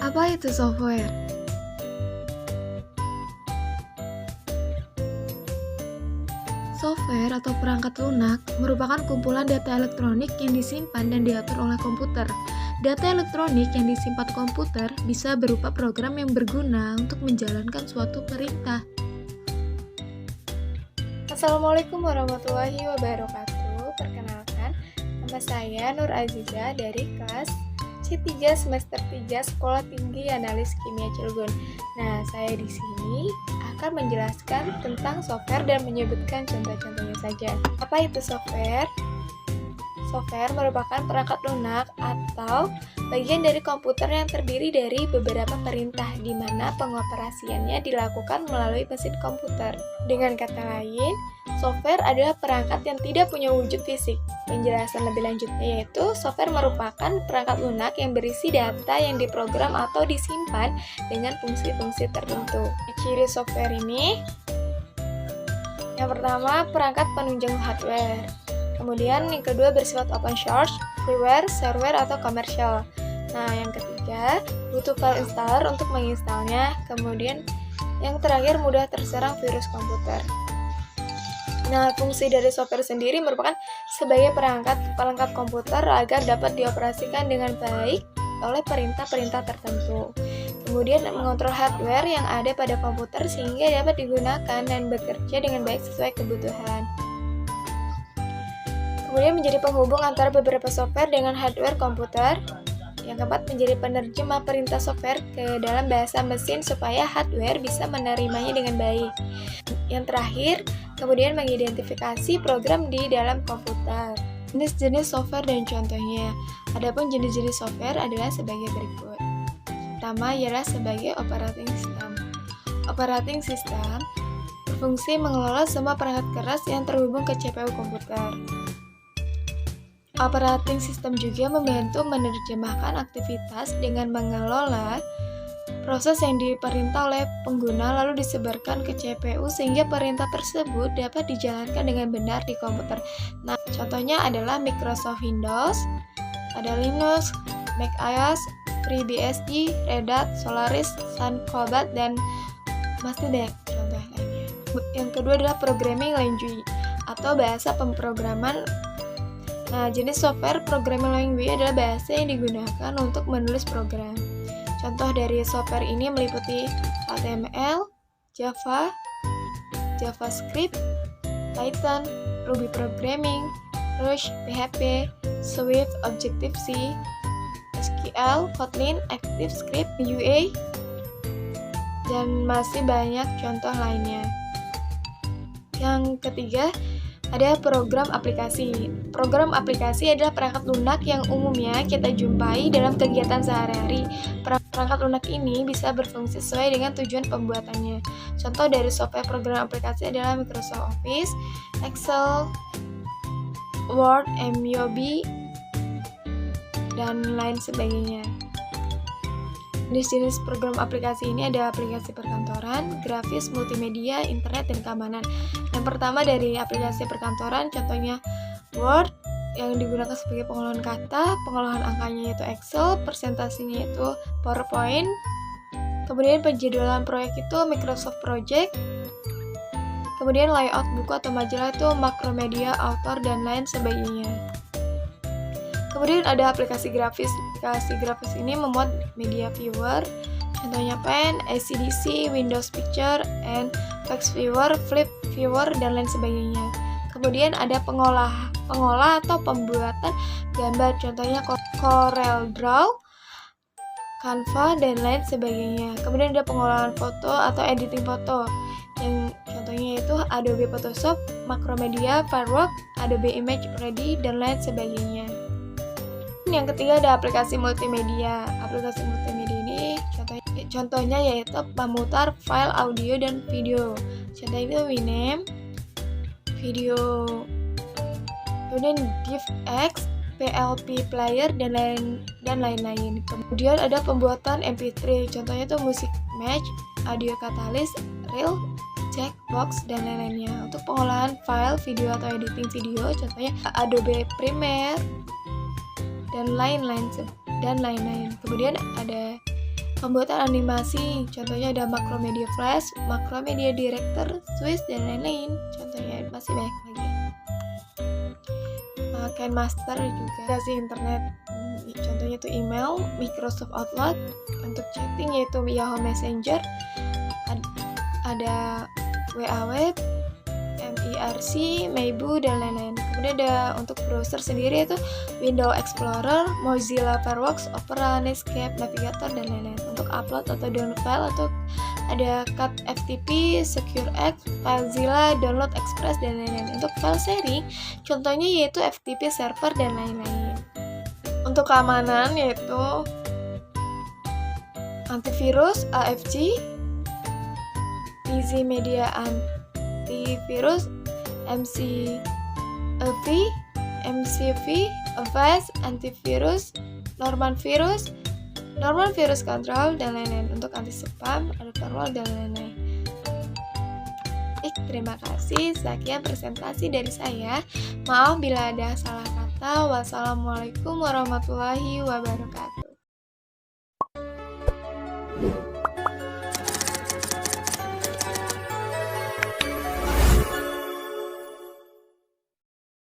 Apa itu software? Software atau perangkat lunak merupakan kumpulan data elektronik yang disimpan dan diatur oleh komputer. Data elektronik yang disimpan komputer bisa berupa program yang berguna untuk menjalankan suatu perintah. Assalamualaikum warahmatullahi wabarakatuh. Perkenalkan, nama saya Nur Aziza dari kelas C3 semester 3 Sekolah Tinggi Analis Kimia Cilegon. Nah, saya di sini akan menjelaskan tentang software dan menyebutkan contoh-contohnya saja. Apa itu software? Software merupakan perangkat lunak atau bagian dari komputer yang terdiri dari beberapa perintah di mana pengoperasiannya dilakukan melalui mesin komputer. Dengan kata lain, software adalah perangkat yang tidak punya wujud fisik. Penjelasan lebih lanjutnya yaitu, software merupakan perangkat lunak yang berisi data yang diprogram atau disimpan dengan fungsi-fungsi tertentu. Ciri software ini, yang pertama, perangkat penunjang hardware. Kemudian yang kedua bersifat open source, freeware, shareware, atau komersial. Nah, yang ketiga, butuh file installer untuk menginstalnya. Kemudian yang terakhir, mudah terserang virus komputer. Nah, fungsi dari software sendiri merupakan sebagai pelengkap komputer agar dapat dioperasikan dengan baik oleh perintah-perintah tertentu. Kemudian mengontrol hardware yang ada pada komputer sehingga dapat digunakan dan bekerja dengan baik sesuai kebutuhan. Kemudian menjadi penghubung antara beberapa software dengan hardware komputer. Yang keempat, menjadi penerjemah perintah software ke dalam bahasa mesin supaya hardware bisa menerimanya dengan baik. Yang terakhir, kemudian mengidentifikasi program di dalam komputer. Jenis-jenis software dan contohnya. Adapun jenis-jenis software adalah sebagai berikut. Pertama ialah sebagai operating system. Operating system berfungsi mengelola semua perangkat keras yang terhubung ke CPU komputer. Operating system juga membantu menerjemahkan aktivitas dengan mengelola proses yang diperintah oleh pengguna lalu disebarkan ke CPU sehingga perintah tersebut dapat dijalankan dengan benar di komputer. Nah, contohnya adalah Microsoft Windows, ada Linux, Mac OS, FreeBSD, Red Hat, Solaris, Sun Cobalt, dan masih banyak contoh lainnya. Yang kedua adalah Programming Language atau bahasa pemrograman. Nah, jenis software programming language adalah bahasa yang digunakan untuk menulis program. Contoh dari software ini meliputi HTML, Java, JavaScript, Python, Ruby Programming, Rush, PHP, Swift, Objective-C, SQL, Kotlin, ActiveScript, UA, dan masih banyak contoh lainnya. Yang ketiga, ada program aplikasi. Program aplikasi adalah perangkat lunak yang umumnya kita jumpai dalam kegiatan sehari-hari. Perangkat lunak ini bisa berfungsi sesuai dengan tujuan pembuatannya. Contoh dari software program aplikasi adalah Microsoft Office, Excel, Word, MYOB, dan lain sebagainya. Jenis-jenis program aplikasi ini ada aplikasi perkantoran, grafis, multimedia, internet, dan keamanan. Yang pertama dari aplikasi perkantoran, contohnya Word, yang digunakan sebagai pengolahan kata, pengolahan angkanya yaitu Excel, presentasinya itu PowerPoint, kemudian penjadwalan proyek itu Microsoft Project, kemudian layout buku atau majalah itu Macromedia, Author, dan lain sebagainya. Kemudian ada aplikasi grafis. Aplikasi grafis ini memuat media viewer, contohnya Pen, ACDC, Windows Picture, and Fax Viewer, Flip Viewer, dan lain sebagainya. Kemudian ada pengolah atau pembuatan gambar, contohnya Corel Draw, Canva, dan lain sebagainya. Kemudian ada pengolahan foto atau editing foto, yang contohnya itu Adobe Photoshop, Macromedia, Fireworks, Adobe Image Ready, dan lain sebagainya. Yang ketiga ada aplikasi multimedia. Aplikasi multimedia ini contohnya yaitu pemutar file audio dan video. Contohnya itu Winamp, Video, kemudian DivX, PLP Player, dan lain-lain. Kemudian ada pembuatan MP3. Contohnya itu Music Match, Audio Catalyst, Reel, Jackbox, dan lain-lainnya. Untuk pengolahan file video atau editing video, contohnya Adobe Premiere, dan lain-lain. Kemudian ada Pembuatan animasi, contohnya ada Macromedia Flash, Macromedia Director, Swiss, dan lain-lain. Contohnya masih banyak lagi. KineMaster juga aplikasi internet, contohnya itu email, Microsoft Outlook, untuk chatting yaitu Yahoo Messenger, ada WA Web, MIRC, Meibu, dan lain-lain. Kemudian ada untuk browser sendiri itu Windows Explorer, Mozilla Firefox, Opera, Netscape, Navigator, dan lain-lain. Untuk upload atau download file atau ada Cut FTP, SecureX, FileZilla, Download Express, dan lain-lain. Untuk file sharing, contohnya yaitu FTP server dan lain-lain. Untuk keamanan yaitu antivirus, AFG, Easy Media Antivirus, MCV, Avast Antivirus, Norman Virus Control, dan lain-lain. Untuk anti spam, ada firewall, dan lain-lain. Terima kasih. Sekian presentasi dari saya. Maaf bila ada salah kata. Wassalamualaikum warahmatullahi wabarakatuh.